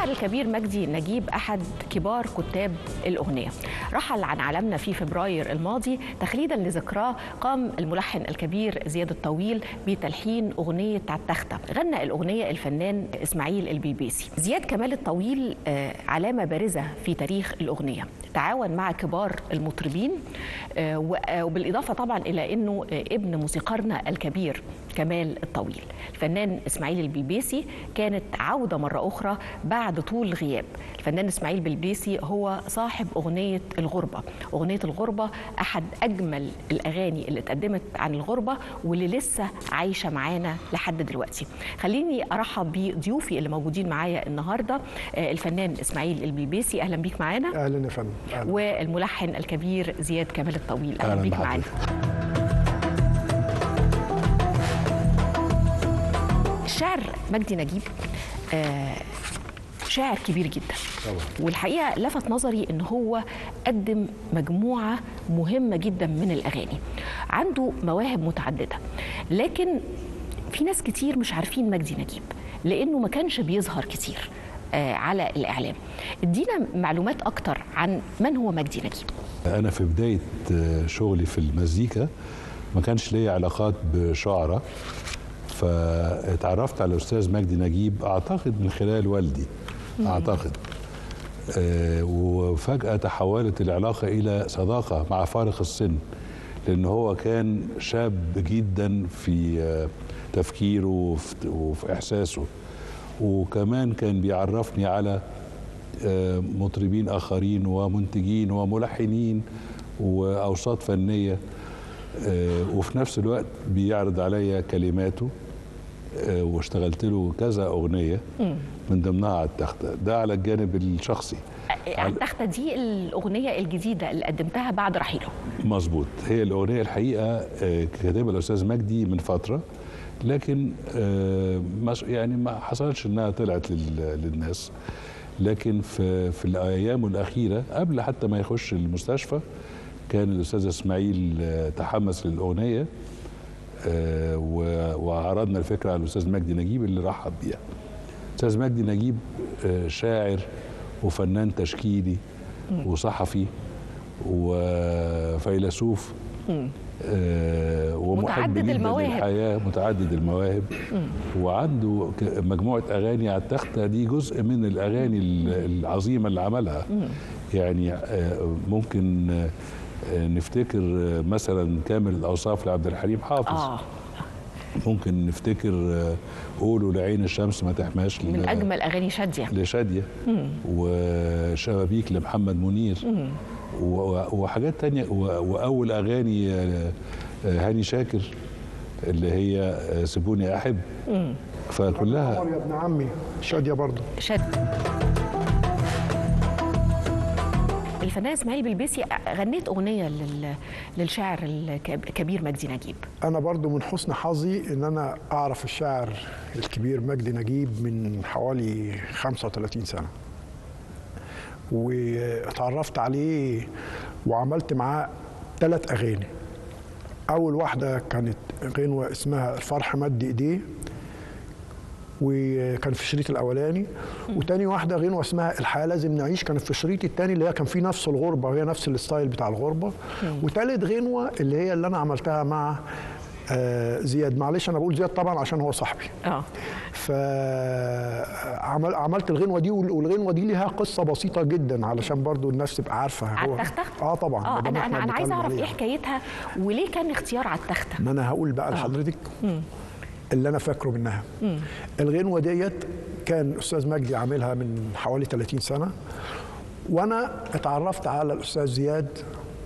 الشاعر الكبير مجدي نجيب أحد كبار كتاب الأغنية، رحل عن عالمنا في فبراير الماضي. تخليدا لذكراه قام الملحن الكبير زياد الطويل بتلحين أغنية عالتختة. غنى الأغنية الفنان إسماعيل البلبيسي. زياد كمال الطويل علامة بارزة في تاريخ الأغنية، تعاون مع كبار المطربين، وبالإضافة طبعا إلى أنه ابن موسيقارنا الكبير كمال الطويل. الفنان إسماعيل البلبيسي كانت عودة مرة أخرى بعد طول غياب. الفنان إسماعيل البلبيسي هو صاحب أغنية الغربة. أغنية الغربة أحد أجمل الأغاني اللي اتقدمت عن الغربة واللي لسه عايشة معانا لحد دلوقتي. خليني أرحب بضيوفي اللي موجودين معايا النهاردة، الفنان إسماعيل البلبيسي، أهلا بيك معانا. أهلا يا فندم. والملحن الكبير زياد كمال الطويل، أهلا بيك معانا. الشاعر مجدي نجيب شاعر كبير جدا طبعا. والحقيقة لفت نظري ان هو قدم مجموعة مهمة جدا من الأغاني، عنده مواهب متعددة، لكن في ناس كتير مش عارفين مجدي نجيب لأنه ما كانش بيظهر كتير على الإعلام. ادينا معلومات أكتر عن من هو مجدي نجيب. أنا في بداية شغلي في المزيكا ما كانش لي علاقات بشعراء، فاتعرفت على الأستاذ مجدي نجيب أعتقد من خلال والدي أعتقد، وفجأة تحولت العلاقة إلى صداقة مع فارق السن، لأن هو كان شاب جدا في تفكيره وفي إحساسه، وكمان كان بيعرفني على مطربين آخرين ومنتجين وملحنين وأوساط فنية، وفي نفس الوقت بيعرض عليا كلماته، واشتغلت له كذا أغنية من ضمنها عالتختة. ده على الجانب الشخصي. عالتختة دي الأغنية الجديدة اللي قدمتها بعد رحيله. مظبوط، هي الأغنية الحقيقة كاتبها الأستاذ مجدي من فترة، لكن يعني ما حصلش إنها طلعت للناس، لكن في الأيام الأخيرة قبل حتى ما يخش المستشفى كان الأستاذ إسماعيل تحمس للأغنية، وعرضنا الفكرة على الأستاذ مجدي نجيب اللي رحب بيها. الأستاذ مجدي نجيب شاعر وفنان تشكيلي وصحفي وفيلسوف ومحب جدا للحياة، متعدد المواهب، وعنده مجموعة أغاني على التختة. دي جزء من الأغاني العظيمة اللي عملها. يعني ممكن نفتكر مثلا كامل الأوصاف لعبد الحليم حافظ. ممكن نفتكر قولوا لعين الشمس ما تحماش من أجمل أغاني شادية وشبابيك لمحمد منير وحاجات تانية، وأول أغاني هاني شاكر اللي هي سيبوني أحب. فكلها يا ابن عمي شادية برضه. الفنان إسماعيل البلبيسي، غنيت أغنية للشاعر الكبير مجدي نجيب. أنا برضو من حسن حظي إن أنا أعرف الشاعر الكبير مجدي نجيب من حوالي 35 سنة، واتعرفت عليه وعملت معاه 3 أغاني. أول واحدة كانت غنوة اسمها الفرح مد إيديه، وكان في الشريط الاولاني. وتاني واحده غنوه اسمها الحياه لازم نعيش، كانت في الشريط الثاني اللي هي كان فيه نفس الغربه وهي نفس الستايل بتاع الغربه. وتالت غنوه اللي هي اللي انا عملتها مع زياد. معلش انا بقول زياد طبعا عشان هو صاحبي. فعملت الغنوه دي، والغنوه دي ليها قصه بسيطه جدا علشان برضو الناس تبقى عارفه. عالتختة؟ طبعا. انا عايزه اعرف ايه حكايتها وليه كان اختيار عالتختة. ما انا هقول بقى لحضرتك اللي انا فاكره منها. الغنوه ديت كان الاستاذ مجدي عاملها من حوالي 30 سنه، وانا اتعرفت على الاستاذ زياد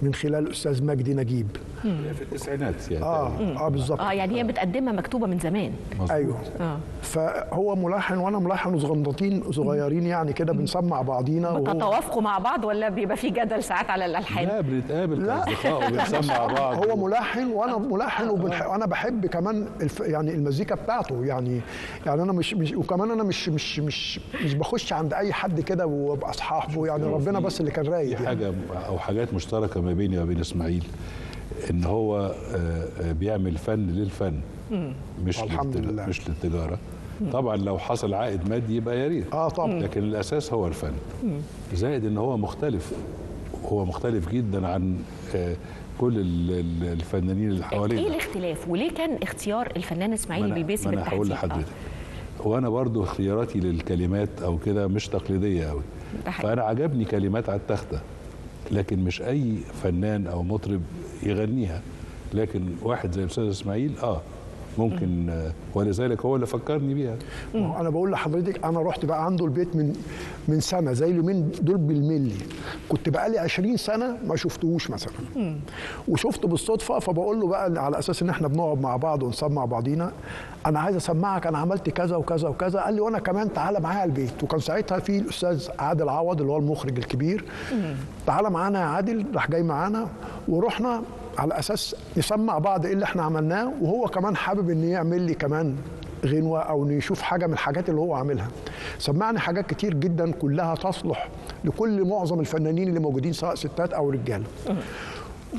من خلال الاستاذ مجدي نجيب في التسعينات يعني. بالظبط. يعني هي متقدمه مكتوبه من زمان. ايوه. فهو ملحن وانا ملحن، وصغنطين صغيرين يعني كده بنسمع بعضينا. بتتوافقوا مع بعض ولا بيبقى في جدل ساعات على الالحان؟ لا، بنتقابل كاصدقاء وبنسمع بعض. هو ملحن وانا ملحن، وانا بحب كمان يعني المزيكا بتاعته. يعني انا مش وكمان انا مش بخش عند اي حد كده وابقى اصحابه. يعني ربنا بس اللي كان رايد. في حاجه او حاجات مشتركه ما بيني وبين اسماعيل، ان هو بيعمل فن للفن، مش للتجاره. طبعا لو حصل عائد مادي يبقى يا ريت، طبعا. لكن الاساس هو الفن. زائد ان هو مختلف، هو مختلف جدا عن كل الفنانين اللي حوالينا. ايه الاختلاف وليه كان اختيار الفنان اسماعيل البلبيسي بالتحديد؟ انا هقول بالتحديد؟ لحضرتك، وانا برضو اختياراتي للكلمات او كده مش تقليديه قوي، فانا عجبني كلمات على التخته، لكن مش اي فنان او مطرب يغنيها، لكن واحد زي الاستاذ اسماعيل ممكن، ولذلك هو اللي فكرني بيها. انا بقول لحضرتك، انا رحت بقى عنده البيت من سنه زي اليومين دول بالملي، كنت بقى لي 20 سنه ما شفتهوش مثلا، وشفته بالصدفه، فبقول له بقى على اساس ان احنا بنقعد مع بعض ونسمع بعضينا، انا عايز اسمعك، انا عملت كذا وكذا وكذا. قال لي وانا كمان تعالى معايا البيت، وكان ساعتها في الاستاذ عادل عوض اللي هو المخرج الكبير، تعالى معانا يا عادل، راح جاي معانا ورحنا على اساس نسمع بعض ايه اللي احنا عملناه، وهو كمان حابب ان يعمل لي كمان غنوه او يشوف حاجه من الحاجات اللي هو عاملها. سمعني حاجات كتير جدا كلها تصلح لكل معظم الفنانين اللي موجودين سواء ستات او رجاله.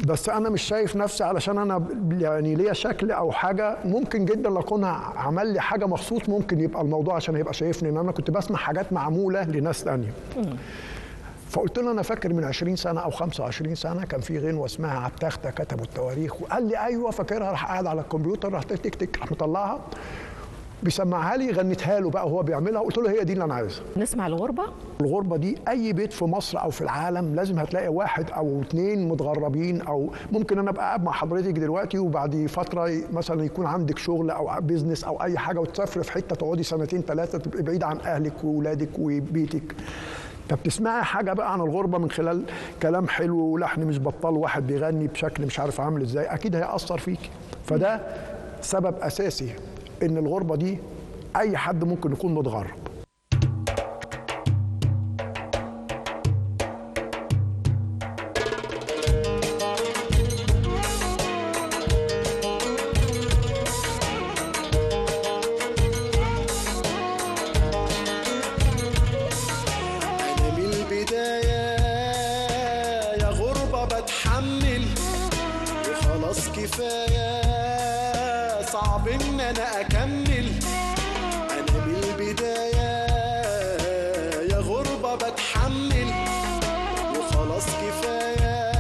بس انا مش شايف نفسي علشان انا يعني ليا شكل او حاجه، ممكن جدا لو كنا عمل لي حاجه مخصوص ممكن يبقى الموضوع عشان يبقى شايفني، ان انا كنت بسمع حاجات معموله لناس ثانيه. فقلت له انا فاكر من 20 سنه او 25 سنه كان في غنوه اسمها على التخته كتبوا التواريخ، وقال لي ايوه فاكرها، راح قاعد على الكمبيوتر، راح تك تك راح مطلعها بيسمعها لي، غنيتها له بقى وهو بيعملها، قلت له هي دي اللي انا عايزها. نسمع الغربه. الغربه دي اي بيت في مصر او في العالم لازم هتلاقي واحد او اتنين متغربين، او ممكن انا ابقى قاعد مع حضرتك دلوقتي وبعد فتره مثلا يكون عندك شغل او بيزنس او اي حاجه وتسافر في حته تقعدي سنتين ثلاثه تبقي بعيد عن اهلك واولادك وبيتك، فبتسمعي حاجه بقى عن الغربه من خلال كلام حلو ولحن مش بطال، واحد بيغني بشكل مش عارف عامل ازاي، اكيد هيأثر فيكي. فده سبب اساسي ان الغربه دي اي حد ممكن يكون متغرب. كفاية صعب ان انا اكمل، انا من البداية يا غربة بتحمل، وخلاص كفاية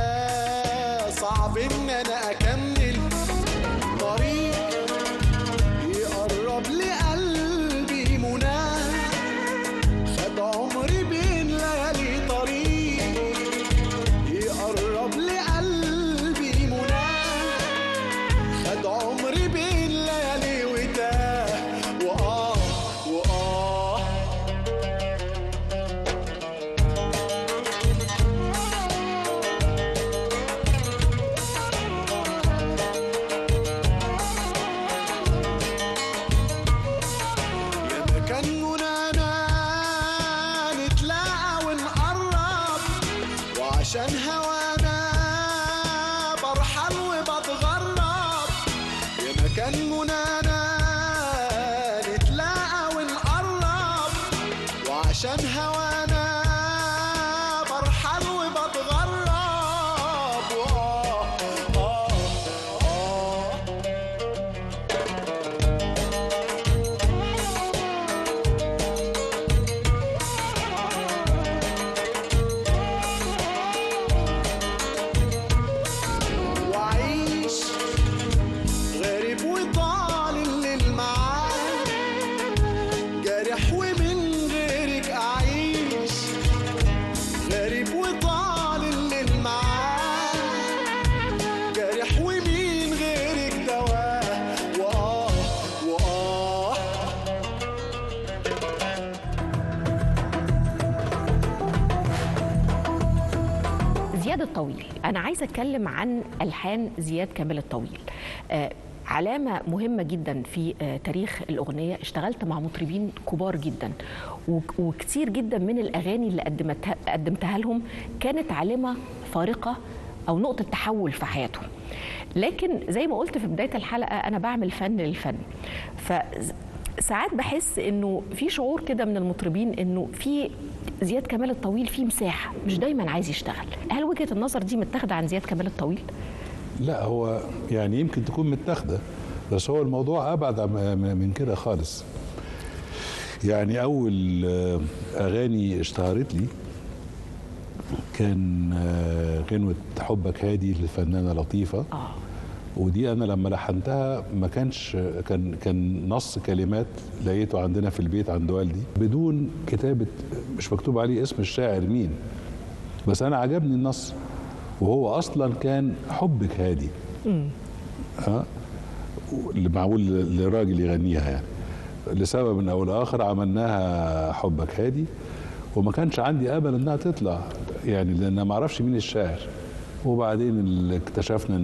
صعب ان انا اكمل، طريق يقرب لقلبي مناه، خد عمري بين ليالي، طريق يقرب لقلبي مناه، خد عمري بين ليالي وتاه، وآه يا مكان منانا نتلاقى ونقرب، وعشان هوانا برحل وبتغرب، يا مكان منانا نتلاقى ونقرب، وعشان هوانا برحل وبتغرب، وعيش غريب وطال الليل معاك، جارح ومن غيرك أعيش، غريب وطال الليل معاك، جارح ومن غيرك دواه، وآه زياد الطويل، أنا عايزة أتكلم عن ألحان زياد كامل الطويل. علامة مهمة جدا في تاريخ الأغنية، اشتغلت مع مطربين كبار جدا، وكتير جدا من الأغاني اللي قدمتها لهم كانت علامة فارقة أو نقطة تحول في حياتهم. لكن زي ما قلت في بداية الحلقة، أنا بعمل فن للفن، ساعات بحس انه في شعور كده من المطربين انه في زياد كمال الطويل في مساحه، مش دايما عايز يشتغل. هل وجهه النظر دي متاخده عن زياد كمال الطويل؟ لا، هو يعني يمكن تكون متاخده، بس هو الموضوع ابعد من كده خالص. يعني أول أغاني اشتهرت لي كان غنوة حبك هادي للفنانة لطيفة. ودي أنا لما لحنتها ما كانش كان نص كلمات لقيته عندنا في البيت عند والدي بدون كتابة، مش مكتوب عليه اسم الشاعر مين، بس أنا عجبني النص، وهو أصلا كان حبك هادي. اللي معمول لراجل يغنيها يعني. لسبب او لاخر عملناها حبك هادي، وما كانش عندي امل انها تطلع يعني، لان ما اعرفش مين الشاعر. وبعدين اكتشفنا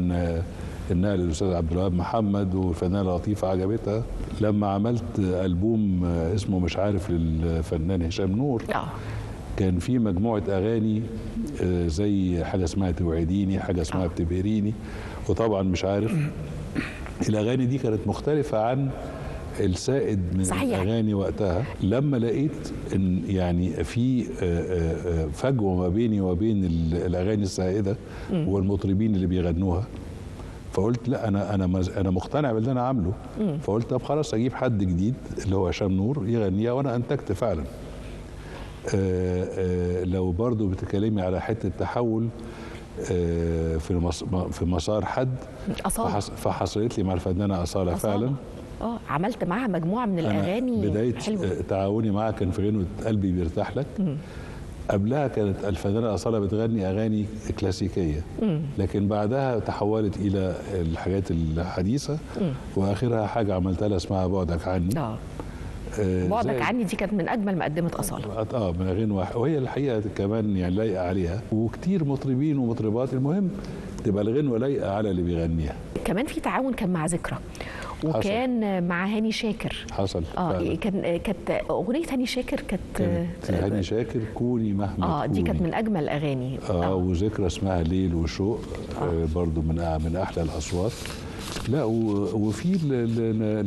انها للاستاذ عبد الوهاب محمد، والفنانه لطيفه عجبتها. لما عملت البوم اسمه مش عارف للفنان هشام نور، كان في مجموعه اغاني زي حاجه اسمها توعديني، حاجه اسمها بتبهريني، وطبعا مش عارف. الاغاني دي كانت مختلفه عن السائد من صحيح. الاغاني وقتها. لما لقيت ان يعني في فجوه ما بيني وبين الاغاني السائده والمطربين اللي بيغنوها، فقلت لا، انا مقتنع باللي انا عامله. فقلت طب خلاص اجيب حد جديد اللي هو هشام نور يغنيها، وانا انتجت فعلا. لو برضو بتكلمي على حته تحول في مسار حد، فحصلت لي مع الفنانه أصالة فعلا. عملت معاها مجموعه من الاغاني بدايه تعاوني معاها كان في غنوه قلبي بيرتاح لك. قبلها كانت الفنانه أصالة بتغني اغاني كلاسيكيه، لكن بعدها تحولت الى الحاجات الحديثه، واخرها حاجه عملتها لها اسمها بعدك عني. بعدك عني دي كانت من اجمل ما قدمت أصالة. من اغاني وهي الحقيقه كمان يعني لايقه عليها، وكتير مطربين ومطربات. المهم تبقى الغنوه لايقه على اللي بيغنيها. كمان في تعاون كان مع ذكرى، وكان حصل. مع هاني شاكر. حصل كانت اغنيه هاني شاكر كانت هاني شاكر كوني مهما دي كانت من اجمل الاغاني. وذكرى اسمها ليل وشوق، برضو من احلى الاصوات. لا وفي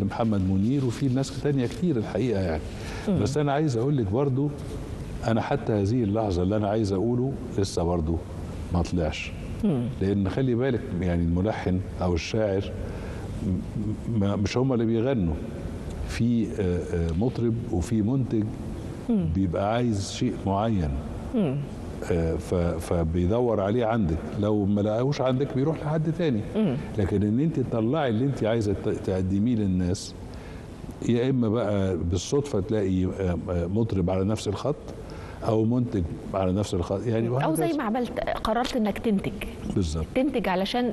لمحمد منير، وفي ناس تانية كتير الحقيقه يعني. بس انا عايز اقول لك برضو، انا حتى هذه اللحظه اللي انا عايز اقوله لسه برضو ما طلعش. لان خلي بالك يعني الملحن او الشاعر مش هم اللي بيغنوا، في مطرب وفي منتج بيبقى عايز شيء معين، فبيدور عليه عندك. لو ما لقاهوش عندك بيروح لحد تاني. لكن ان انت تطلعي اللي انت عايزه تقدميه للناس، يا اما بقى بالصدفه تلاقي مطرب على نفس الخط، او منتج على نفس الخط يعني، او زي ما عملت قررت انك تنتج. بالظبط. تنتج علشان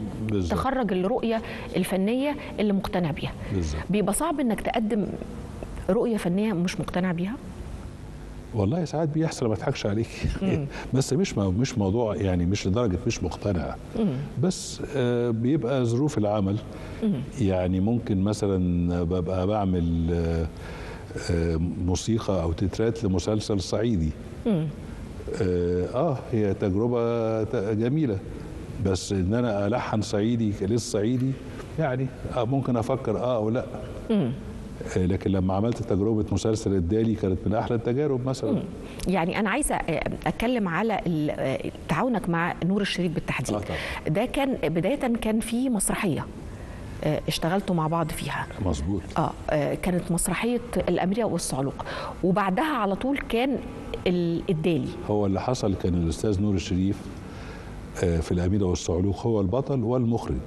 تخرج الرؤيه الفنيه اللي مقتنع بيها. بالظبط. بيبقى صعب انك تقدم رؤيه فنيه مش مقتنع بيها. والله ساعات بيحصل، ما اضحكش عليك. بس مش موضوع يعني، مش لدرجه مش مقتنع. بس بيبقى ظروف العمل. يعني ممكن مثلا ببقى بعمل موسيقى او تترات لمسلسل صعيدي. هي تجربه جميله، بس ان انا الحن صعيدي للصعيدي يعني ممكن افكر او لا. لكن لما عملت تجربه مسلسل الدالي كانت من احلى التجارب مثلا. يعني انا عايزه اتكلم على تعاونك مع نور الشريف بالتحديد. ده كان بدايه كان في مسرحيه اشتغلتوا مع بعض فيها. مظبوط. كانت مسرحيه الاميره والصعلوق، وبعدها على طول كان الدالي. هو اللي حصل كان الاستاذ نور الشريف في الاميره والصعلوق هو البطل والمخرج.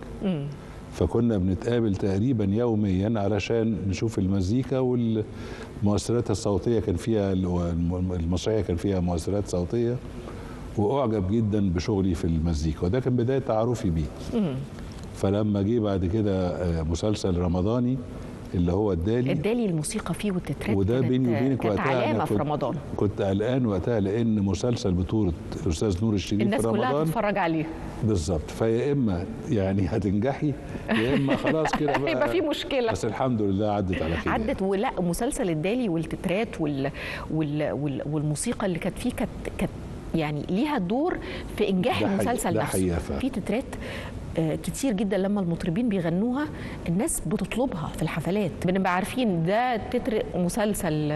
فكنا بنتقابل تقريبا يوميا علشان نشوف المزيكا والمؤثرات الصوتيه. كان فيها المسرحيه كان فيها مؤثرات صوتيه، واعجب جدا بشغلي في المزيكا، وده كان بدايه تعارفي بيه. فلما جه بعد كده مسلسل رمضاني اللي هو الدالي الموسيقى فيه والتترات، وده بيني وبينك وقتها علامه في رمضان. كنت قلقان وقتها، لان مسلسل بطوله الاستاذ نور الشريف الناس في رمضان كلها تتفرج عليه. بالظبط. فيا اما يعني هتنجحي، يا اما خلاص كده بقى يبقى في مشكله. بس الحمد لله عدت على خير. عدت. ولا مسلسل الدالي والتترات والموسيقى اللي كانت فيه كانت يعني ليها دور في انجاح المسلسل نفسه. في تترات كتير جدا لما المطربين بيغنوها الناس بتطلبها في الحفلات. بنبقى عارفين ده تتر مسلسل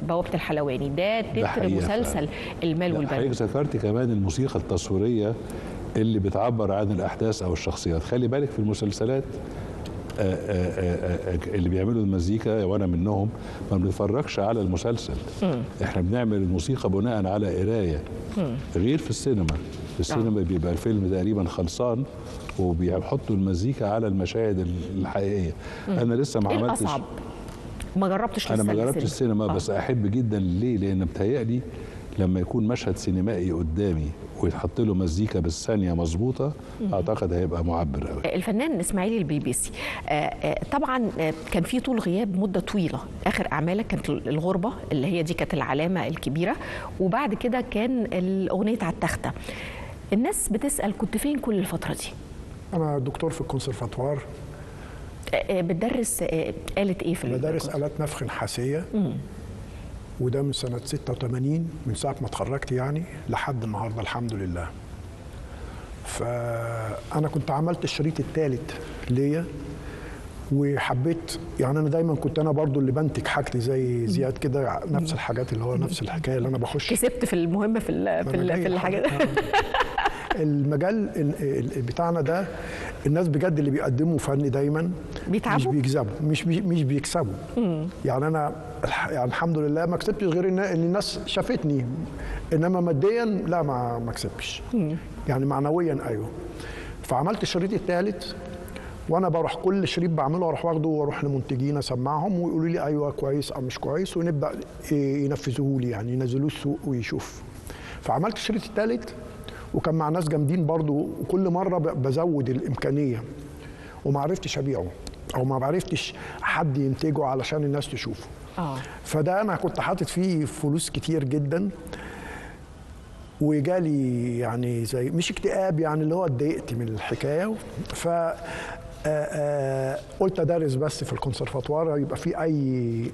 بوابة الحلواني، ده تتر مسلسل المال والبنون. حضرتك ذكرتي كمان الموسيقى التصويرية اللي بتعبر عن الأحداث أو الشخصيات. خلي بالك في المسلسلات اللي بيعملوا المزيكا وانا منهم ما بنتفرجش على المسلسل. احنا بنعمل الموسيقى بناء على قرايه، غير في السينما. في السينما بيبقى الفيلم تقريبا خلصان وبيحطوا المزيكا على المشاهد الحقيقيه. انا لسه ما عملتش. ايه الاصعب؟ ما جربتش لسه؟ انا ما جربتش السينما بس احب جدا. ليه؟ لان بتهيألي لما يكون مشهد سينمائي قدامي ويتحط له مزيكا بالثانيه مظبوطه، اعتقد هيبقى معبر قوي. الفنان اسماعيل البيبيسي طبعا كان في طول غياب مده طويله. اخر اعمالك كانت الغربه اللي هي دي كانت العلامه الكبيره، وبعد كده كان الاغنيه على التخته. الناس بتسال كنت فين كل الفتره دي؟ انا دكتور في الكونسرفاتوار. بتدرس آلة ايه في بدرس آلات نفخ نحاسيه. وده من سنة 86 من ساعة ما اتخرجت يعني لحد النهاردة الحمد لله. فأنا كنت عملت الشريط الثالث ليا وحبيت يعني أنا دايما كنت أنا برضو اللي بنتج حاجتي زي زياد كده، نفس الحاجات اللي هو نفس الحكاية اللي أنا بخش كسبت في المهمة في الحاجات. المجال بتاعنا ده الناس بجد اللي بيقدموا فن دايما بيتعبوا، مش بيكسبوا، مش بيكسبوا. يعني انا يعني الحمد لله ما كسبتش غير ان الناس شافتني، انما ماديا لا ما كسبتش. يعني معنويا ايوه. فعملت الشريط الثالث وانا بروح كل شريط بعمله اروح واخده واروح لمنتجين اسمعهم ويقولوا لي ايوه كويس او مش كويس، ونبدا ينفذوه لي يعني ينزلوه السوق ويشوف. فعملت الشريط الثالث وكان مع ناس جامدين برضو، وكل مره بزود الامكانيه وما عرفتش ابيعه او ما عرفتش حد ينتجه علشان الناس تشوفه. فده انا كنت حاطط فيه فلوس كتير جدا، وجالي يعني زي مش اكتئاب يعني اللي هو اتضايقت من الحكايه. ف قلت ادرس بس في الكونسرفاتوار يبقى في اي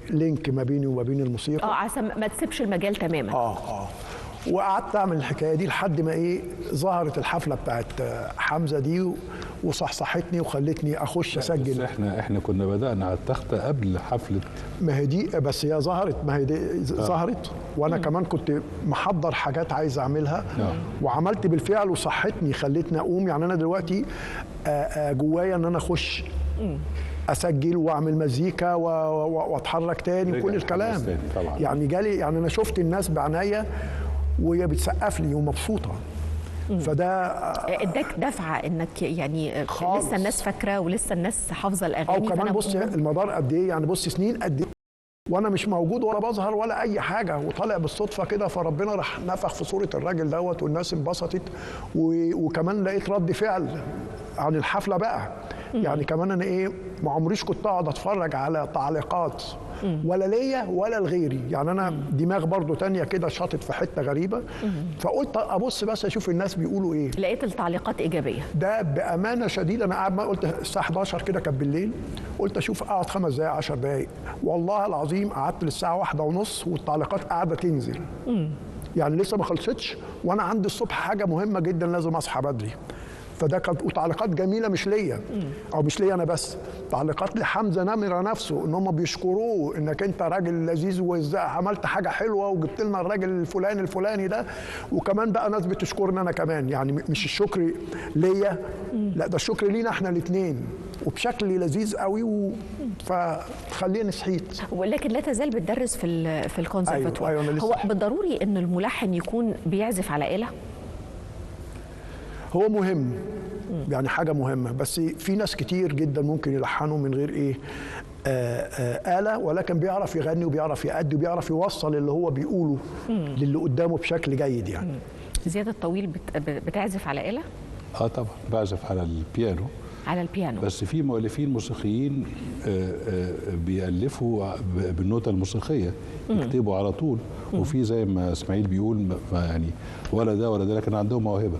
لينك ما بيني وما بين الموسيقى عشان ما تسيبش المجال تماما. وقعدت اعمل الحكايه دي لحد ما ظهرت الحفله بتاعت حمزه دي وصحصحتني وخلتني اخش اسجل. بس احنا كنا بدانا على التخته قبل حفله. ما هي دي بس هي ظهرت، ما هي دي ظهرت وانا كمان كنت محضر حاجات عايز اعملها وعملت بالفعل وصحتني خلتني اقوم. يعني انا دلوقتي جوايا ان انا اخش اسجل واعمل مزيكا واتحرك تاني كل الكلام. يعني جالي يعني انا شفت الناس بعناية وهي بتسقف لي ومبسوطه. فده اداك دفعه انك يعني خالص. لسه الناس فاكره ولسه الناس حافظه الاغاني. او كمان بص المدار قد ايه، يعني بص سنين قد ايه وانا مش موجود ولا بظهر ولا اي حاجه، وطالع بالصدفه كده، فربنا راح نفخ في صوره الراجل دوت والناس انبسطت. وكمان لقيت رد فعل عن الحفله بقى. يعني كمان انا ما عمريش كنت اقعد اتفرج على تعليقات ولا ليا ولا لغيري. يعني انا دماغ برضو تانية كده شاطت في حته غريبه. فقلت ابص بس اشوف الناس بيقولوا ايه. لقيت التعليقات ايجابيه. ده بامانه شديده انا قاعد، ما قلت الساعه 11 كده كانت بالليل، قلت اشوف اقعد 5 دقائق 10 دقائق، والله العظيم قعدت للساعه 1:30 والتعليقات قاعده تنزل. يعني لسه ما خلصتش وانا عندي الصبح حاجه مهمه جدا لازم اصحى بدري. فده كانت وتعليقات جميله مش ليا او مش ليا انا بس، تعليقات لحمزه نمره نفسه ان هم بيشكروه انك انت راجل لذيذ وازاي عملت حاجه حلوه وجبت لنا الراجل الفلاني ده. وكمان بقى ناس بتشكرني انا كمان، يعني مش الشكر ليا لا ده الشكر لينا احنا الاثنين وبشكل لذيذ قوي. فخليني صحيت. ولكن لا تزال بتدرس في الكونسرفاتوار. أيوة هو بالضروري ان الملحن يكون بيعزف على آلة؟ هو مهم يعني حاجة مهمة، بس في ناس كتير جدا ممكن يلحنوا من غير آلة، ولكن بيعرف يغني وبيعرف يأدي وبيعرف يوصل اللي هو بيقوله للي قدامه بشكل جيد. يعني زياد الطويل بتعزف على آلة؟ طبعا بعزف على البيانو. على البيانو. بس في مؤلفين موسيقيين بيألفوا بالنوتة الموسيقية، يكتبوا على طول. وفي زي ما اسماعيل بيقول يعني ولا ده ولا ده، لكن عندهم موهبة.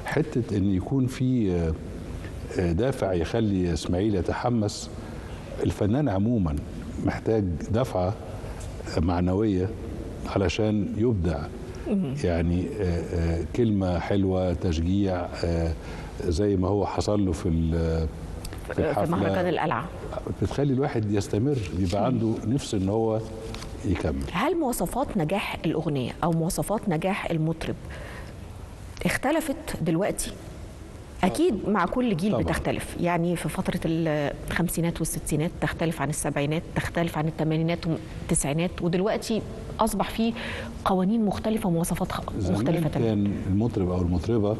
حتة ان يكون في دافع يخلي اسماعيل يتحمس. الفنان عموما محتاج دفعة معنوية علشان يبدع. يعني كلمة حلوة، تشجيع، زي ما هو حصل له في الحفلة في مهرجان القلعة، بتخلي الواحد يستمر، يبقى عنده نفس ان هو يكمل. هل مواصفات نجاح الأغنية أو مواصفات نجاح المطرب اختلفت دلوقتي اكيد مع كل جيل طبعاً. بتختلف، يعني في فتره الخمسينات والستينات تختلف عن السبعينات، تختلف عن الثمانينات والتسعينات، ودلوقتي اصبح في قوانين مختلفه ومواصفات مختلفه زمان تماما. كان المطرب او المطربه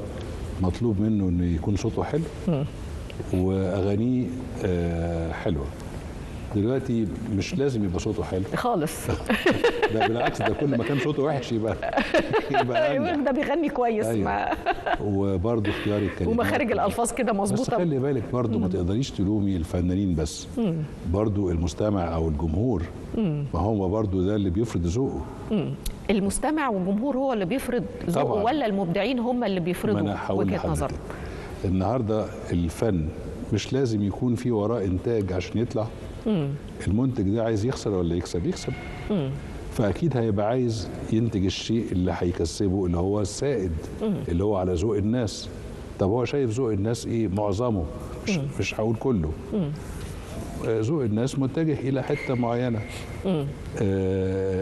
مطلوب منه انه يكون صوته حلو واغانيه حلوه. دلوقتي مش لازم يبقى صوته حلو خالص. ده بالعكس، ده كل ما كان صوته وحش يبقى أنجح. ده بيغني كويس. أيوة. وبرضه اختيار الكلمات ومخارج الالفاظ كده بس مظبوطه. خلي بالك برضه ما تقدريش تلومي الفنانين بس، برضه المستمع او الجمهور، ما هو برضه ده اللي بيفرض ذوقه. المستمع والجمهور هو اللي بيفرض ذوقه طبعاً. ولا المبدعين هم اللي ما بيفرضوا انا هقول وجهه لحضرتك، نظرهم؟ النهارده الفن مش لازم يكون فيه وراه انتاج عشان يطلع. المنتج ده عايز يخسر ولا يكسب؟ يكسب. فاكيد هيبقى عايز ينتج الشيء اللي هيكسبه، اللي هو السائد، اللي هو على ذوق الناس. طب هو شايف ذوق الناس ايه؟ معظمه، مش هقول كله. ذوق الناس متجه الى حته معينه،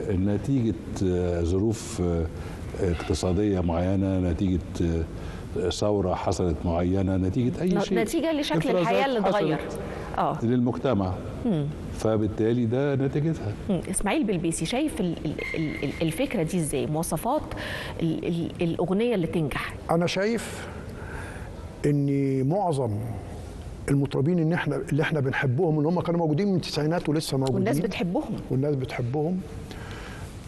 نتيجه ظروف اقتصاديه معينه، نتيجه ثوره حصلت معينه، نتيجه اي شيء، نتيجه لشكل إفرازات الحياه اللي اتغير حصلت للمجتمع. فبالتالي ده نتيجتها. اسماعيل بلبيسي، شايف الفكره دي ازاي؟ مواصفات الاغنيه اللي تنجح. انا شايف ان معظم المطربين اللي احنا بنحبهم، اللي هم كانوا موجودين من التسعينات ولسه موجودين والناس بتحبهم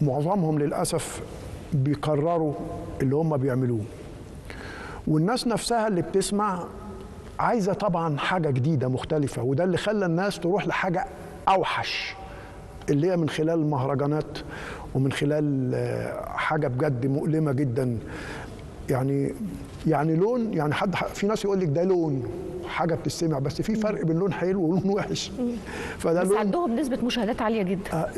معظمهم للاسف بيكرروا اللي هم بيعملوه، والناس نفسها اللي بتسمع عايزه طبعا حاجه جديده مختلفه، وده اللي خلى الناس تروح لحاجه اوحش، اللي هي من خلال المهرجانات ومن خلال حاجه بجد مؤلمه جدا. يعني لون، يعني في ناس يقول لك ده لون حاجه بتستمع، بس في فرق بين لون حلو ولون وحش. فده بس عندهم نسبه مشاهدات عاليه جدا.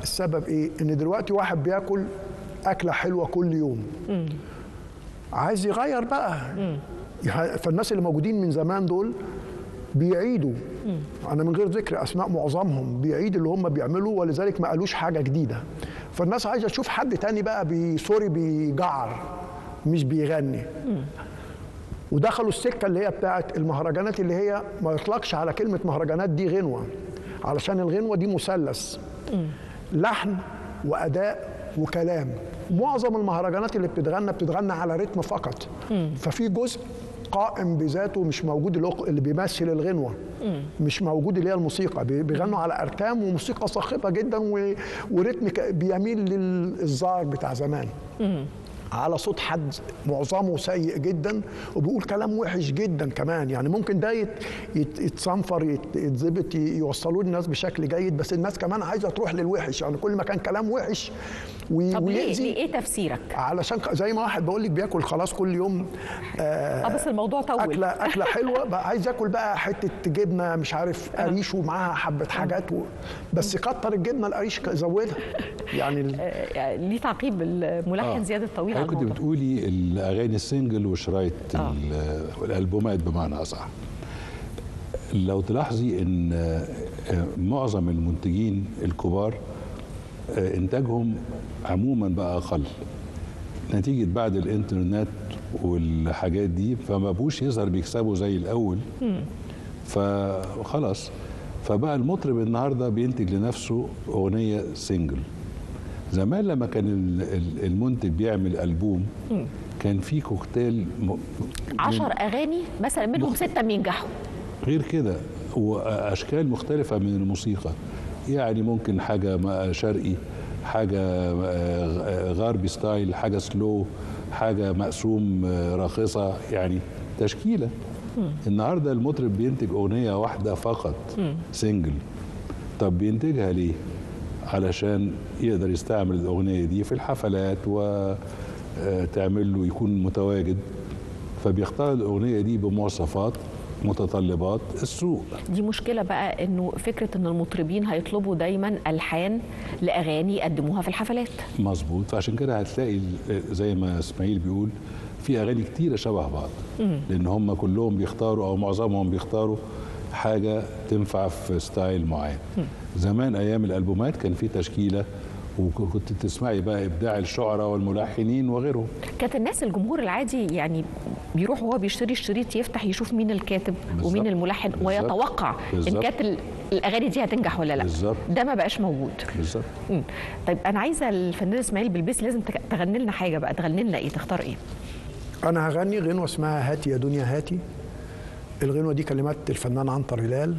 السبب ايه؟ ان دلوقتي واحد بياكل اكله حلوه كل يوم، عايز يغير بقى. فالناس اللي موجودين من زمان دول بيعيدوا، انا من غير ذكر اسماء، معظمهم بيعيد اللي هم بيعملوا، ولذلك ما قالوش حاجه جديده. فالناس عايزه تشوف حد تاني بقى سوري بيجعر مش بيغني. ودخلوا السكه اللي هي بتاعت المهرجانات، اللي هي ما يطلقش على كلمه مهرجانات دي غنوه، علشان الغنوه دي مثلث، لحن واداء وكلام. معظم المهرجانات اللي بتتغنى على رتم فقط، ففي جزء قائم بذاته مش موجود، اللي بيمثل الغنوه مش موجود، اللي هي الموسيقى. بيغنوا على ارتام وموسيقى صاخبه جدا ورتم بيميل للزار بتاع زمان، على صوت حد معظمه سيء جدا وبيقول كلام وحش جدا كمان. يعني ممكن ده يتصنفر يتظبط يوصلوه للناس بشكل جيد، بس الناس كمان عايزه تروح للوحش. يعني كل ما كان كلام وحش طب ليه ايه تفسيرك؟ علشان زي ما واحد بقول لك بياكل خلاص كل يوم بس الموضوع طول، اكله حلوه بقى عايز ياكل بقى حته جبنه مش عارف قريش ومعاها حبه حاجات بس كتر الجبنه القريش زودها. يعني ليه تعقيب الملحن زياد الطويل على كنت بتقولي الاغاني السنجل وشرايط الالبومات بمعنى اصح. لو تلاحظي ان معظم المنتجين الكبار انتاجهم عموما بقى اقل نتيجه بعد الانترنت والحاجات دي، فما بقوش يظهر بيكسبوا زي الاول. فخلاص، فبقى المطرب النهارده بينتج لنفسه اغنيه سنجل. زمان لما كان المنتج بيعمل ألبوم كان في كوكتيل 10 أغاني مثلا منهم 6 بينجحوا، غير كده وأشكال مختلفة من الموسيقى. يعني ممكن حاجة شرقي، حاجة غربي ستايل، حاجة سلو، حاجة مقسوم راقصة، يعني تشكيلة. النهاردة المطرب بينتج أغنية واحدة فقط سنجل. طب بينتجها ليه؟ علشان يقدر يستعمل الأغنية دي في الحفلات وتعمل له يكون متواجد، فبيختار الأغنية دي بمواصفات متطلبات السوق. دي مشكلة بقى، انه فكرة ان المطربين هيطلبوا دايما ألحان لأغاني يقدموها في الحفلات. مظبوط، فعشان كده هتلاقي زي ما اسماعيل بيقول في أغاني كتيرة شبه بعض، لأن هم كلهم بيختاروا أو معظمهم بيختاروا حاجة تنفع في ستايل معين. زمان أيام الألبومات كان في تشكيلة وكنت تسمعي بقى ابداع الشعراء والملحنين وغيرهم. كانت الناس الجمهور العادي يعني بيروح وهو بيشتري الشريط يفتح يشوف مين الكاتب ومين الملحن ويتوقع ان كانت الاغاني دي هتنجح ولا لا. بالزبط. ده ما بقاش موجود. بالظبط. طيب انا عايزه الفنان اسماعيل بالبيسي لازم تغني لنا حاجه بقى، تغني لنا ايه؟ تختار ايه؟ انا هغني غنوه اسمها هاتي يا دنيا هاتي. الغنوه دي كلمات الفنان عنتر هلال،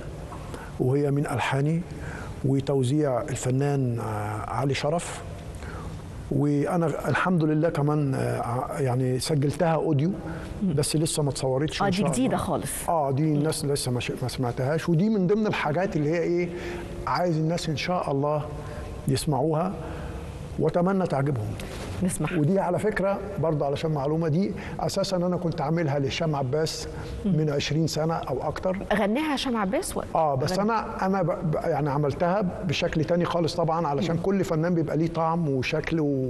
وهي من الحاني وتوزيع الفنان علي شرف. وانا الحمد لله كمان يعني سجلتها اوديو بس لسه ما اتصورتش. دي جديده خالص. دي الناس لسه ما سمعتهاش، ودي من ضمن الحاجات اللي هي ايه، عايز الناس ان شاء الله يسمعوها واتمنى تعجبهم. نسمع. ودي على فكره برضه علشان معلومه، دي اساسا انا كنت عاملها لهشام عباس من 20 سنه او اكتر. غناها هشام عباس بس انا يعني عملتها بشكل تاني خالص طبعا، علشان كل فنان بيبقى ليه طعم وشكل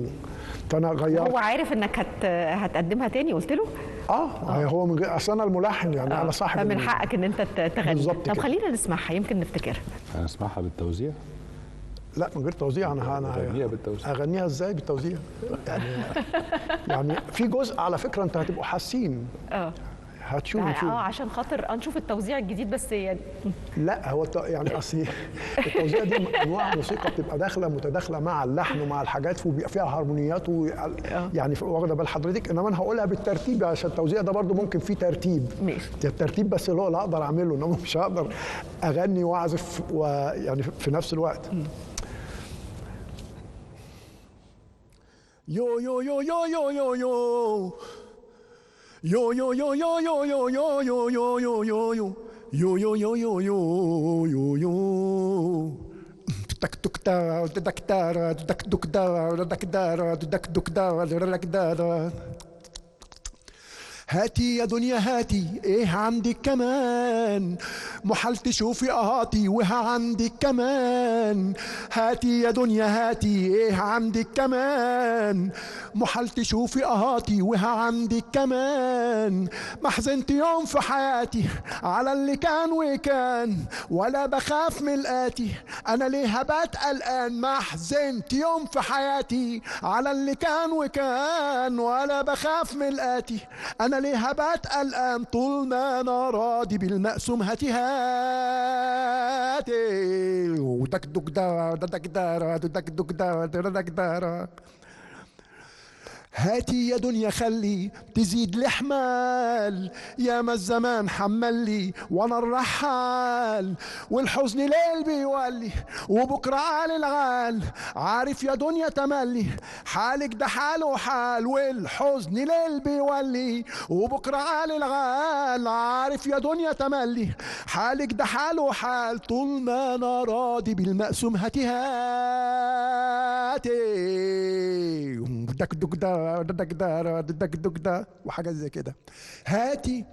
فانا غيرت. هو عارف انك هتقدمها تاني؟ قلت له هو من غير اصل انا الملحن يعني انا صاحب فمن حقك ان انت تغني. بالظبط. طب خلينا نسمعها يمكن نفتكرها. هنسمعها بالتوزيع؟ لا من غير توزيع. انا هغنيها بالتوزيع. اغنيها ازاي بالتوزيع؟ يعني في جزء على فكره انت هتبقوا حاسين. هتشوفوا عشان خاطر نشوف التوزيع الجديد بس يعني. لا هو يعني اصل التوزيع دي انواع موسيقى بتبقى داخله متداخله مع اللحن ومع الحاجات، وبيبقى فيها هارمونيات يعني واخده بال حضرتك. انما انا هقولها بالترتيب عشان التوزيع ده برضو ممكن فيه ترتيب. ماشي. الترتيب بس اللي هو اللي اقدر اعمله، انما مش هقدر اغني واعزف ويعني في نفس الوقت. يو يو يو يو يو يو يو Yo yo yo yo yo yo yo yo yo yo yo yo yo yo yo yo yo yo tak tuk da dak da dak duk da dak da dak duk da dak da. هاتي يا دنيا هاتي ايه عندك كمان، محال تشوفي اهاتي وها عندك كمان. هاتي يا دنيا هاتي ايه عندك كمان، محال تشوفي اهاتي وها عندك كمان. ما حزنت يوم في حياتي على اللي كان وكان، ولا بخاف من الاتي انا ليه هبات قلقان. ما حزنت يوم في حياتي على اللي كان وكان، ولا بخاف من الاتي انا ليه هبات قلقان. طول ما انا راضي بالمقسوم هاتي هاتي ودك دك دا دك دا دك دك دا دك دا. هاتي يا دنيا خلي تزيد الحمال، يا ما الزمان حملي وانا الرحال. والحزن ليل بيولي وبكره عال العال، عارف يا دنيا تملي حالك ده حال وحال. والحزن ليل بيولي وبكره عال العال، عارف يا دنيا تملي حالك ده حال وحال. طول ما انا راضي بالمقسوم هاتي هاتي دك دك دا دك دا دك دك دا وحاجات زي كده. هاتي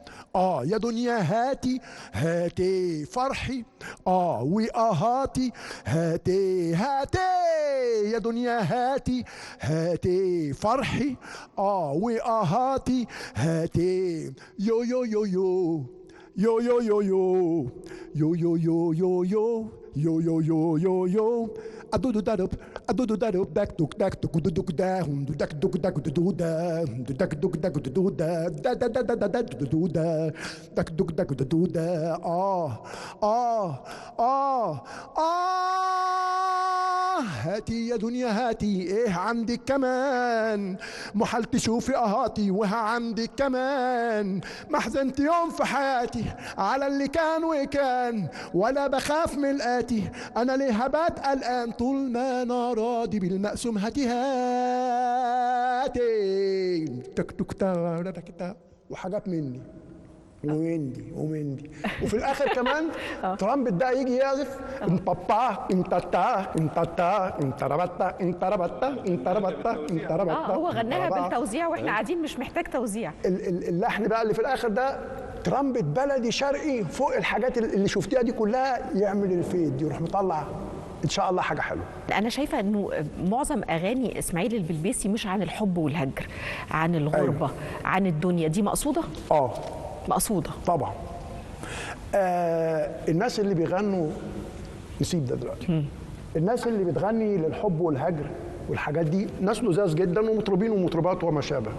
يا دنيا هاتي هاتي فرحي وآهاتي. هاتي هاتي يا دنيا هاتي هاتي فرحي وآهاتي. هاتي يو يو يو يو يو يو يو يو يو يو يو يو يو يو يو يو يو يو أدودو دارب أدودو دارب دك دك دك دك دك دك دك دك دك دك دك دك دك دا دا دا دا دا دا دا دك دك دك دا هاتي يا دنيا هاتي ايه عندك كمان، محال تشوفي اهاتي وها عندك كمان. ما حزنت يوم في حياتي على اللي كان وكان، ولا بخاف من الاتي انا ليه هبات قلقان. طول ما انا راضي بالمقسوم هاتي هاتي تك تك تا تا وحاجات مني ومندي وفي الاخر كمان ترامب ده يجي يعزف انطبطا انطتا انطتا انطربتا انطربتا انطربتا انطربتا. هو غناها بالتوزيع واحنا قاعدين مش محتاج توزيع. اللحن بقى اللي في الاخر ده ترامبت بلدي شرقي فوق الحاجات اللي شفتيها دي كلها، يعمل الفيد يروح مطلع ان شاء الله حاجه حلوه. انا شايفه انه معظم اغاني اسماعيل البلبيسي مش عن الحب والهجر، عن الغربه. عن الدنيا. دي مقصوده؟ مقصوده طبعا. الناس اللي بيغنوا نسيب ده دلوقتي الناس اللي بتغني للحب والهجر والحاجات دي ناس لذاذ جدا ومطربين ومطربات وما شابه،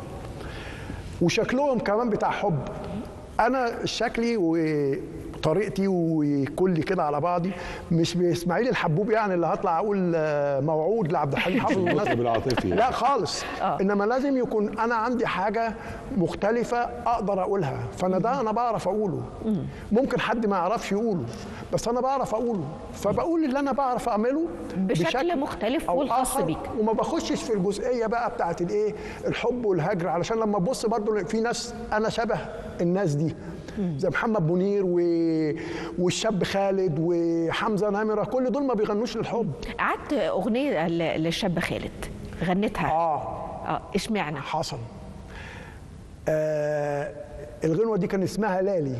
وشكلهم كمان بتاع حب. انا شكلي وطريقتي وكل كده على بعضي مش باسماعيل الحبوب، يعني اللي هطلع اقول موعود لعبد الحليم حافظ المطرب العاطفي لا خالص. انما لازم يكون انا عندي حاجه مختلفه اقدر اقولها، فانا ده انا بعرف اقوله. ممكن حد ما يعرفش يقوله بس انا بعرف اقوله، فبقول اللي انا بعرف اعمله بشكل مختلف والخاص بيك، وما بخشش في الجزئيه بقى بتاعت الايه الحب والهجر، علشان لما تبص برضو في ناس انا شبه الناس دي زي محمد منير والشاب خالد وحمزه نمره، كل دول ما بيغنوش للحب. قعدت اغنيه للشاب خالد غنتها اشمعنى؟ حصل الغنوه دي كان اسمها لالي،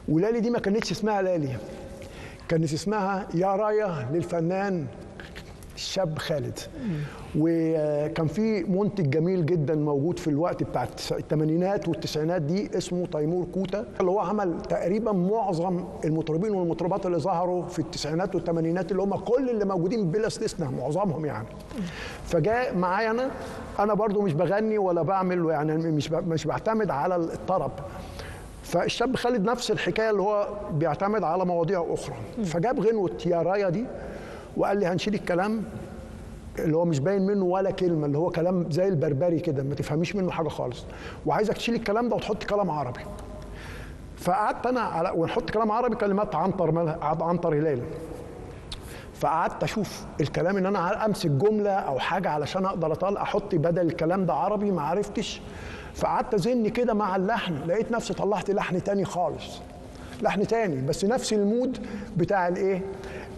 ولالي دي ما كانتش اسمها لالي، كانت اسمها يا رايه للفنان الشاب خالد. وكان في منتج جميل جدا موجود في الوقت بتاع الثمانينات والتسعينات دي اسمه تيمور كوتا، اللي هو عمل تقريبا معظم المطربين والمطربات اللي ظهروا في التسعينات والثمانينات، اللي هم كل اللي موجودين بلا استثناء معظمهم يعني. فجاء معايا انا برضو مش بغني ولا بعمل، يعني مش بعتمد على الطرب. فالشاب خالد نفس الحكايه، اللي هو بيعتمد على مواضيع اخرى. فجاب غنوه يا رايه دي وقال لي هنشيل الكلام اللي هو مش باين منه ولا كلمه، اللي هو كلام زي البربري كده ما تفهميش منه حاجه خالص، وعايزك تشيل الكلام ده وتحط كلام عربي. فقعدت انا ونحط كلام عربي، كلمات عنتر هلال. فقعدت اشوف الكلام ان انا امسك جمله او حاجه علشان اقدر اطلع احط بدل الكلام ده عربي، ما عرفتش. فقعدت ازن كده مع اللحن، لقيت نفسي طلعت لحن تاني خالص، لحن تاني بس نفس المود بتاع الايه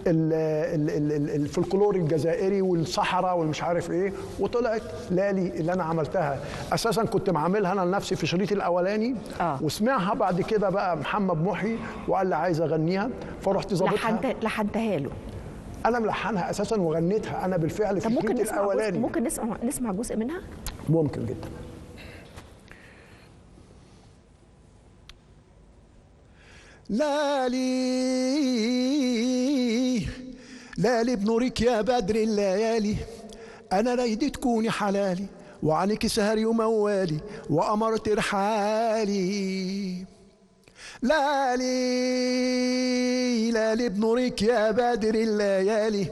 الفلكلور الجزائري والصحراء والمش عارف ايه، وطلعت لالي اللي انا عملتها. اساسا كنت معاملها انا لنفسي في شريطي الاولاني وسمعها بعد كده بقى محمد محي وقال لي عايز اغنيها، فرحت ظابطها لحنتها له. انا ملحنها اساسا وغنيتها انا بالفعل في شريطي الاولاني. ممكن نسمع جزء منها؟ ممكن جدا. لالي لالي بنورك يا بدر الليالي، أنا رايدي تكوني حلالي وعنك سهري وموالي وقمر ترحالي. لالي لالي بنورك يا بدر الليالي،